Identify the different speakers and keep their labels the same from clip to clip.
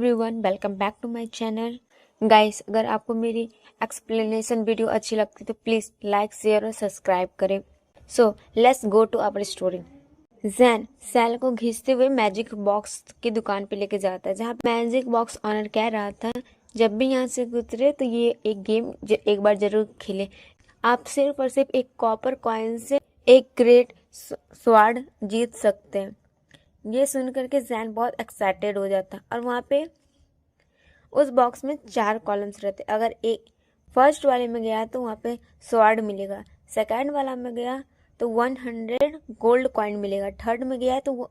Speaker 1: Everyone, welcome back to my channel. Guys, अगर आपको मेरी एक्सप्लेनेशन वीडियो अच्छी लगती है तो प्लीज़ लाइक, शेयर और सब्सक्राइब करें। So let's go to our story. जैन सैल को घिसते हुए मैजिक बॉक्स की दुकान पे लेके जाता है, जहाँ मैजिक बॉक्स ऑनर कह रहा था जब भी यहाँ से गुजरे तो ये एक गेम एक बार जरूर खेले। आप सिर्फ और सिर्फ एक कॉपर कॉइन से एक ग्रेट स्वार्ड जीत सकते हैं। ये सुन करके जैन बहुत एक्साइटेड हो जाता और वहाँ पे उस बॉक्स में 4 कॉलम्स रहते। अगर एक फर्स्ट वाले में गया तो वहाँ पे स्वॉर्ड मिलेगा, सेकंड वाला में गया तो 100 गोल्ड कॉइन मिलेगा, थर्ड में गया तो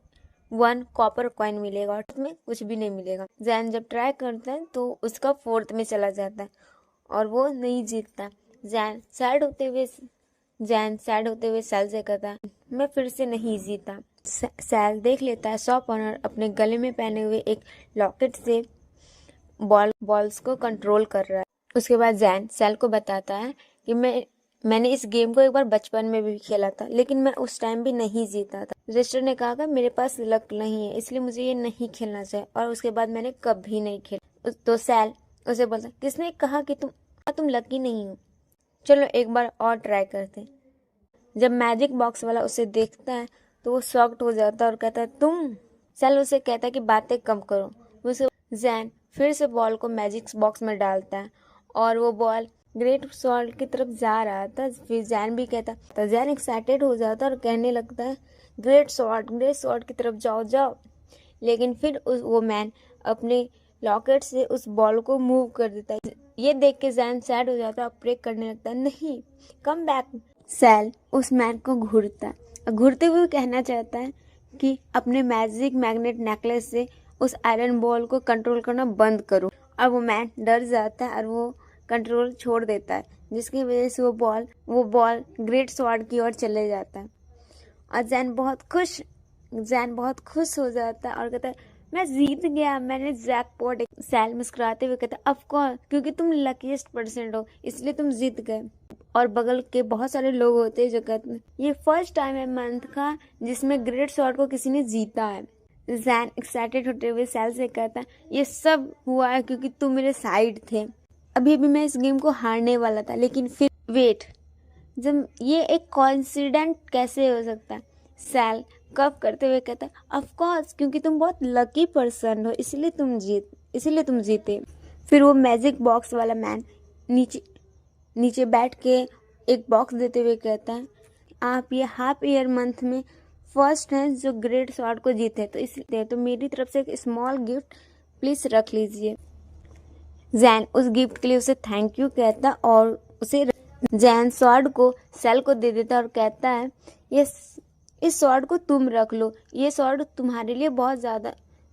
Speaker 1: 1 कॉपर कॉइन मिलेगा और उसमें कुछ भी नहीं मिलेगा। जैन जब ट्राई करता है तो उसका 4th में चला जाता है और वो नहीं जीतता। जैन सैड होते हुए सैल से कहता है, मैं फिर से नहीं जीता। सैल देख लेता है शॉप ओनर अपने गले में पहने हुए एक लॉकेट से बॉल्स को कंट्रोल कर रहा है। उसके बाद जैन सैल को बताता है कि मैंने इस गेम को एक बार बचपन में भी खेला था, लेकिन मैं उस टाइम भी नहीं जीता था। रजिस्टर ने कहा कि मेरे पास लक नहीं है, इसलिए मुझे ये नहीं खेलना चाहिए, और उसके बाद मैंने कभी नहीं खेला। तो सैल उसे बोलता, किसने कहा कि तुम लकी नहीं हो, चलो एक बार और ट्राई करते हैं। जब मैजिक बॉक्स वाला उसे देखता है तो वो शॉक्ड हो जाता है और कहता है, तुम। सैल उसे कहता है कि बातें कम करो। उसे जैन फिर से बॉल को मैजिक बॉक्स में डालता है और वो बॉल ग्रेट स्वॉर्ड की तरफ जा रहा था। फिर जैन भी कहता तो जैन एक्साइटेड हो जाता और कहने लगता है, ग्रेट स्वॉर्ड की तरफ जाओ जाओ। लेकिन फिर वो मैन अपने लॉकेट से उस बॉल को मूव कर देता है। ये देख के जैन सैड हो जाता है और प्रे करने लगता है, नहीं, कम बैक। सैल उस मैन को घूरते हुए कहना चाहता है कि अपने मैजिक मैग्नेट नेकलेस से उस आयरन बॉल को कंट्रोल करना बंद करो। और वो मैन डर जाता है और वो कंट्रोल छोड़ देता है, जिसकी वजह से वो बॉल ग्रेट स्वॉर्ड की ओर चले जाता है। और जैन बहुत खुश हो जाता है और कहता है, मैं जीत गया, मैंने जैकपॉट। सैल मुस्कुराते हुए कहता है, ऑफ कोर्स, क्योंकि तुम लकीस्ट पर्सन हो इसलिए तुम जीत गए। और बगल के बहुत सारे लोग होते हैं जो कहते हैं, ये फर्स्ट टाइम है मंथ का जिसमें ग्रेट स्वॉर्ड को किसी ने जीता है। जैन एक्साइटेड होते हुए सैल से कहता है, ये सब हुआ है क्योंकि तुम मेरे साइड थे। अभी मैं इस गेम को हारने वाला था, लेकिन फिर वेट, जब ये एक कोइंसिडेंट कैसे हो सकता है। सैल कफ करते हुए कहता है, ऑफ कोर्स, क्योंकि तुम बहुत लकी पर्सन हो इसलिए तुम जीते। फिर वो मैजिक बॉक्स वाला मैन नीचे बैठ के एक बॉक्स देते हुए कहता है, आप ये हाफ ईयर मंथ में फर्स्ट हैं जो ग्रेट स्वॉर्ड को जीते, तो इसलिए तो मेरी तरफ से एक स्मॉल गिफ्ट प्लीज रख लीजिए। जैन उस गिफ्ट के लिए उसे थैंक यू कहता और उसे जैन स्वॉर्ड को सैल को दे देता और कहता है, इस स्वॉर्ड को तुम रख लो, ये स्वॉर्ड तुम्हारे लिए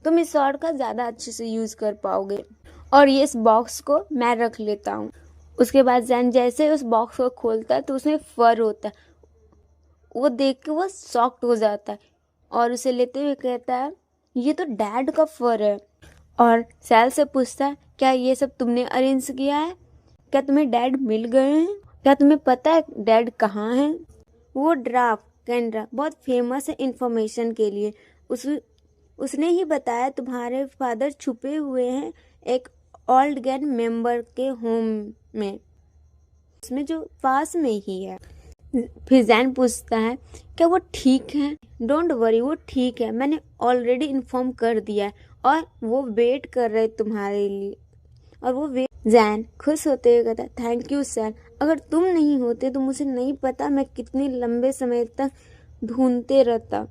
Speaker 1: तुम इस स्वॉर्ड का ज़्यादा अच्छे से यूज़ कर पाओगे, और ये इस बॉक्स को मैं रख लेता हूँ। उसके बाद जैन जैसे उस बॉक्स को खोलता है तो उसमें फर होता है। वो देख के वो शॉक्ड हो जाता है और उसे लेते हुए कहता है, ये तो डैड का फर है। और सैल से पूछता है, क्या ये सब तुमने अरेंज किया है? क्या तुम्हें डैड मिल गए हैं? क्या तुम्हें पता है डैड कहाँ हैं? वो कैंड्रा बहुत फेमस है इंफॉर्मेशन के लिए। उसने ही बताया तुम्हारे फादर छुपे हुए हैं एक ओल्ड गैंग मेंबर के होम में, उसमें जो पास में ही है। फिर जैन पूछता है, क्या वो ठीक है? डोंट वरी, वो ठीक है, मैंने ऑलरेडी इन्फॉर्म कर दिया है और वो वेट कर रहे तुम्हारे लिए। जैन खुश होते हुए कहता, थैंक यू सर, अगर तुम नहीं होते तो मुझे नहीं पता मैं कितने लंबे समय तक ढूंढते रहता।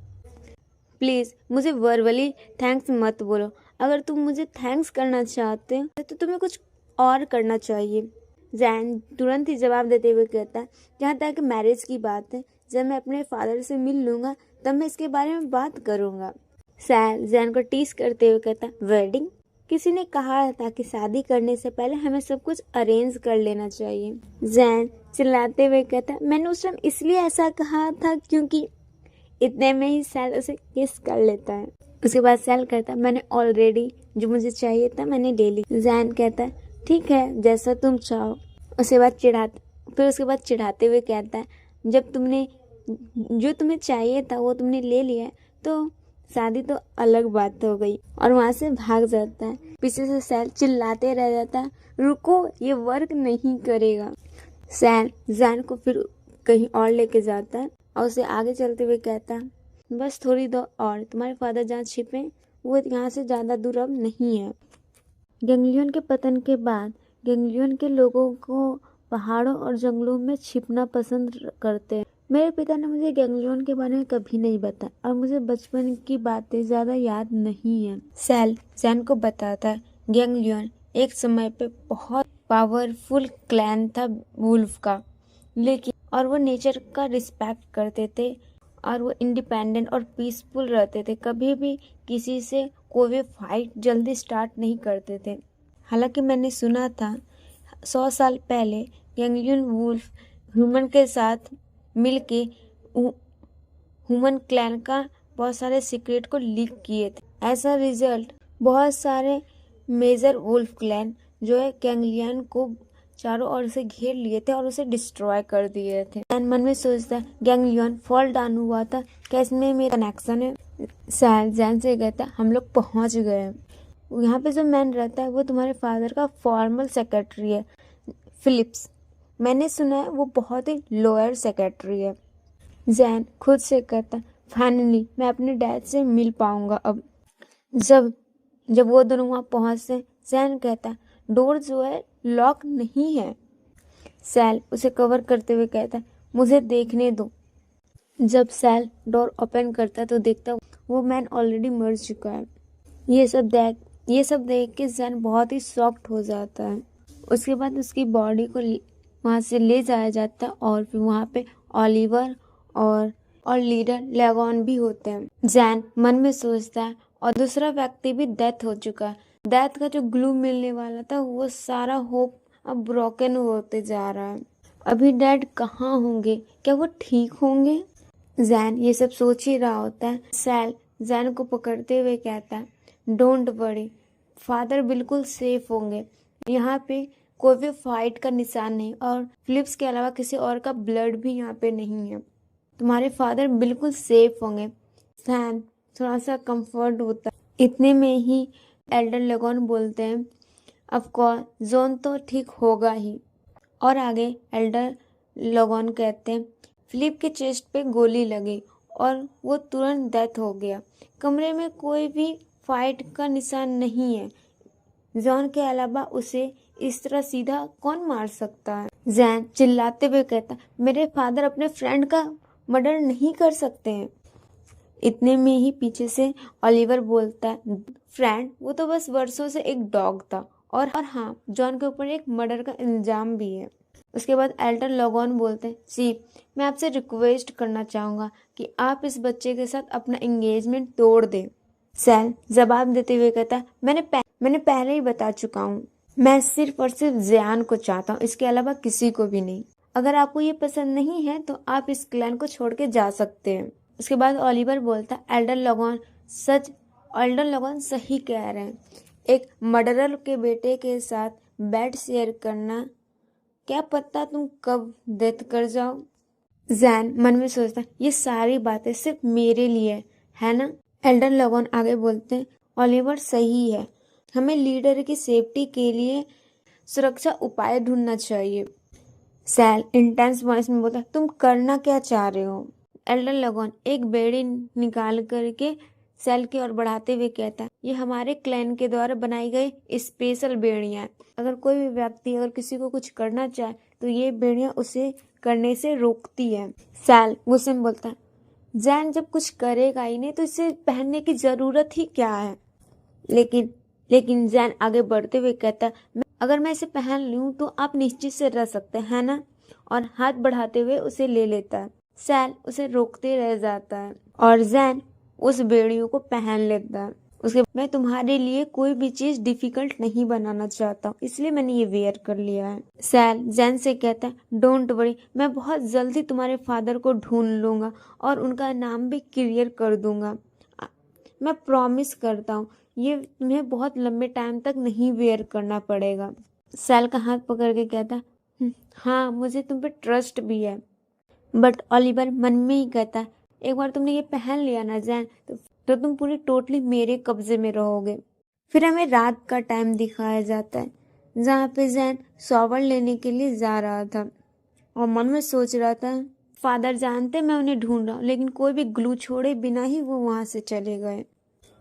Speaker 1: प्लीज़ मुझे वर्बली थैंक्स मत बोलो, अगर तुम मुझे थैंक्स करना चाहते हो तो तुम्हें कुछ और करना चाहिए। जैन तुरंत ही जवाब देते हुए कहता है, जहाँ तक मैरिज की बात है, जब मैं अपने फादर से मिल लूँगा तब मैं इसके बारे में बात करूँगा। सैल जैन को टीस करते हुए कहता, वेडिंग? किसी ने कहा था कि शादी करने से पहले हमें सब कुछ अरेंज कर लेना चाहिए। जैन चिल्लाते हुए कहता, मैंने उस टाइम इसलिए ऐसा कहा था क्योंकि। इतने में ही सैल उसे किस कर लेता है। उसके बाद सैल कहता, मैंने ऑलरेडी जो मुझे चाहिए था मैंने ले ली। जैन कहता है, ठीक है, जैसा तुम चाहो। उसके बाद चिढ़ाते हुए कहता है, जब जो तुम्हें चाहिए था वो तुमने ले लिया तो शादी तो अलग बात हो गई, और वहाँ से भाग जाता है। पीछे से सैल चिल्लाते रह जाता है, रुको ये वर्क नहीं करेगा। सैल जैन को फिर कहीं और लेके जाता है और उसे आगे चलते हुए कहता है, बस थोड़ी देर और, तुम्हारे फादर जहाँ छिपे वो यहाँ से ज़्यादा दूर अब नहीं है। गैंग्लियन के पतन के बाद गैंग्लियन के लोगों को पहाड़ों और जंगलों में छिपना पसंद करते हैं। मेरे पिता ने मुझे गैंग्लियन के बारे में कभी नहीं बताया और मुझे बचपन की बातें ज़्यादा याद नहीं है। सैल जैन को बताता है, गैंग्लियन एक समय पे बहुत पावरफुल क्लैन था वुल्फ का, लेकिन और वो नेचर का रिस्पेक्ट करते थे और वो इंडिपेंडेंट और पीसफुल रहते थे। कभी भी किसी से कोई फाइट जल्दी स्टार्ट नहीं करते थे। हालांकि मैंने सुना था 100 साल पहले गैंग्लियन वुल्फ ह्यूमन के साथ मिलके ह्यूमन क्लैन का बहुत सारे सीक्रेट को लीक किए थे। ऐसा रिजल्ट बहुत सारे मेजर वुल्फ क्लैन जो है गैंग्लियन को चारों ओर से घेर लिए थे और उसे डिस्ट्रॉय कर दिए थे। सैल मन में सोचता है, गैंग्लियन फॉल डाउन हुआ था, क्या इसमें मेरा कनेक्शन है? सैल जैन से कहता है, हम लोग पहुंच गए। यहाँ पे जो मैन रहता है वो तुम्हारे फादर का फॉर्मल सेक्रेटरी है, फिलिप्स। मैंने सुना है वो बहुत ही लोअर सेक्रेटरी है। जैन खुद से कहता है, फाइनली मैं अपने डैड से मिल पाऊंगा अब। जब वो दोनों वहाँ पहुँचते, जैन कहता है, डोर जो है लॉक नहीं है। सैल उसे कवर करते हुए कहता है, मुझे देखने दो। जब सैल डोर ओपन करता है तो देखता वो मैन ऑलरेडी मर चुका है। ये सब देख के जैन बहुत ही शॉक्ड हो जाता है। उसके बाद उसकी बॉडी को वहाँ से ले जाया जाता है और फिर वहाँ पे ओलिवर और लीडर लेगॉन भी होते हैं। जैन मन में सोचता है, और दूसरा व्यक्ति भी डेथ हो चुका है। डेथ का जो ग्लू मिलने वाला था वो सारा होप अब ब्रोकन होते जा रहा है। अभी डैड कहाँ होंगे? क्या वो ठीक होंगे? जैन ये सब सोच ही रहा होता है। सैल जैन को पकड़ते हुए कहता है, डोंट वरी, फादर बिल्कुल सेफ होंगे। यहाँ पे कोई भी फाइट का निशान नहीं और फिलिप्स के अलावा किसी और का ब्लड भी यहाँ पे नहीं है। तुम्हारे फादर बिल्कुल सेफ होंगे। सैम थोड़ा सा कंफर्ट होता है। इतने में ही एल्डर लेगॉन बोलते हैं, ऑफ कोर्स जॉन तो ठीक होगा ही। और आगे एल्डर लेगॉन कहते हैं, फिलिप के चेस्ट पे गोली लगी और वो तुरंत डेथ हो गया। कमरे में कोई भी फाइट का निशान नहीं है। जॉन के अलावा उसे इस तरह सीधा कौन मार सकता है? जैन चिल्लाते हुए कहता, मेरे फादर अपने फ्रेंड का मर्डर नहीं कर सकते हैं। इतने में ही पीछे से ओलिवर बोलता है, फ्रेंड वो तो बस वर्षों से एक डॉग था, और हाँ जॉन के ऊपर एक मर्डर का इल्जाम भी है। उसके बाद एल्डर लोगॉन बोलते हैं, चीफ मैं आपसे रिक्वेस्ट करना चाहूँगा कि आप इस बच्चे के साथ अपना एंगेजमेंट तोड़ दें। सैल जवाब देते हुए कहता है, मैंने पहले ही बता चुका हूँ, मैं सिर्फ और सिर्फ जैन को चाहता हूँ, इसके अलावा किसी को भी नहीं। अगर आपको ये पसंद नहीं है तो आप इस क्लैन को छोड़ के जा सकते हैं। उसके बाद ओलिवर बोलता है, एल्डर लोगॉन सही कह रहे हैं। एक मर्डरर के बेटे के साथ बेड शेयर करना, क्या पता तुम कब डेथ कर जाओ। जैन मन में सोचता है, ये सारी बातें सिर्फ मेरे लिए है ना। एल्डर लोगॉन आगे बोलते हैं, ओलिवर सही है, हमें लीडर की सेफ्टी के लिए सुरक्षा उपाय ढूंढना चाहिए। सैल इंटेंस वॉइस में बोलता, तुम करना क्या चाह रहे हो? एल्डर लोगॉन एक बेड़ी निकाल करके सैल की ओर बढ़ाते हुए कहता है, ये हमारे क्लैन के द्वारा बनाई गई स्पेशल बेड़ियां। अगर कोई भी व्यक्ति अगर किसी को कुछ करना चाहे तो ये बेड़ियां उसे करने से रोकती है। सैल गुस्से में बोलता है, जैन जब कुछ करेगा ही नहीं तो इसे पहनने की जरूरत ही क्या है। लेकिन जैन आगे बढ़ते हुए कहता है, अगर मैं इसे पहन लूं तो आप निश्चित से रह सकते हैं ना, और हाथ बढ़ाते हुए उसे ले लेता है। सैल उसे रोकते रह जाता है और जैन उस बेड़ियों को पहन लेता है। मैं तुम्हारे लिए कोई भी चीज डिफिकल्ट नहीं बनाना चाहता, इसलिए मैंने ये वेयर कर लिया है। सैल जैन से कहता है, डोंट वरी, मैं बहुत जल्दी तुम्हारे फादर को ढूंढ लूंगा और उनका नाम भी क्लियर कर दूंगा। मैं प्रॉमिस करता हूँ ये तुम्हें बहुत लंबे टाइम तक नहीं वेयर करना पड़ेगा। सैल का हाथ पकड़ के कहता है, हाँ मुझे तुम पे ट्रस्ट भी है। बट ओलिवर मन में ही कहता है, एक बार तुमने ये पहन लिया ना जैन, तो तो तुम पूरी टोटली मेरे कब्जे में रहोगे। फिर हमें रात का टाइम दिखाया जाता है जहाँ पे जैन शॉवर लेने के लिए जा रहा था और मन में सोच रहा था फादर जानते मैं उन्हें ढूंढ रहा हूँ, लेकिन कोई भी ग्लू छोड़े बिना ही वो वहाँ से चले गए।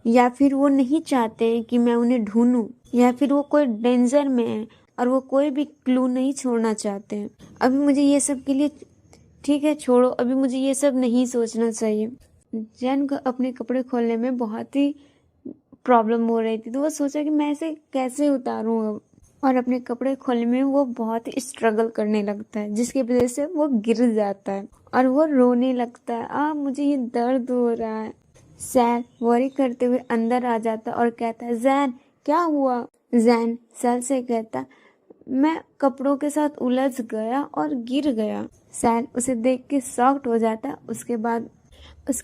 Speaker 1: या फिर वो नहीं चाहते कि मैं उन्हें ढूंढूं, या फिर वो कोई डेंजर में है और वो कोई भी क्लू नहीं छोड़ना चाहते हैं। अभी मुझे ये सब के लिए ठीक है छोड़ो, अभी मुझे ये सब नहीं सोचना चाहिए। जैन को अपने कपड़े खोलने में बहुत ही प्रॉब्लम हो रही थी, तो वो सोचा कि मैं इसे कैसे उतारूं अब, और अपने कपड़े खोलने में वो बहुत ही स्ट्रगल करने लगता है, जिसकी वजह से वो गिर जाता है और वो रोने लगता है। मुझे ये दर्द हो रहा है। सैल वरी करते हुए अंदर आ जाता और कहता है जैन क्या हुआ। जैन सैल से कहता मैं कपड़ों के साथ उलझ गया और गिर गया। सैल उसे देख के शॉक्ड हो जाता। उसके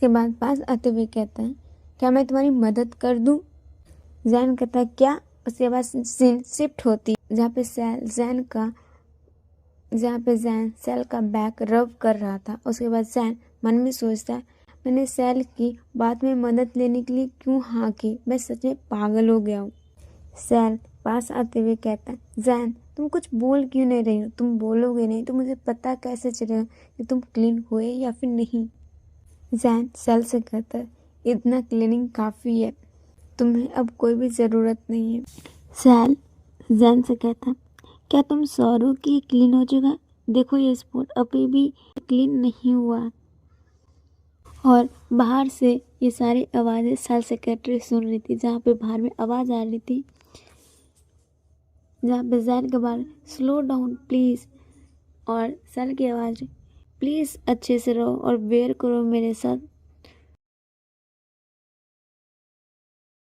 Speaker 1: बाद पास आते हुए कहता है क्या मैं तुम्हारी मदद कर दूं। जैन कहता है क्या। उसके बाद सीन शिफ्ट होती जहाँ पे जैन सैल का बैक रब कर रहा था। उसके बाद जैन मन में सोचता है मैंने सैल की बात में मदद लेने के लिए क्यों हाँ की, मैं सच में पागल हो गया हूँ। सैल पास आते हुए कहता है जैन तुम कुछ बोल क्यों नहीं रही हो, तुम बोलोगे नहीं तो मुझे पता कैसे चलेगा कि तुम क्लीन हुए या फिर नहीं। जैन सैल से कहता है इतना क्लीनिंग काफ़ी है, तुम्हें अब कोई भी ज़रूरत नहीं है। सैल जैन से कहता क्या तुम श्योर हो कि क्लीन हो चुका, देखो ये स्पॉट अभी भी क्लीन नहीं हुआ। और बाहर से ये सारी आवाज़ें सैल सेक्रेटरी सुन रही थी, जहाँ पे बाहर में आवाज़ आ रही थी जहाँ पे जैन के बाहर स्लो डाउन प्लीज़, और सैल की आवाज़ प्लीज़ अच्छे से रहो और वेयर करो मेरे साथ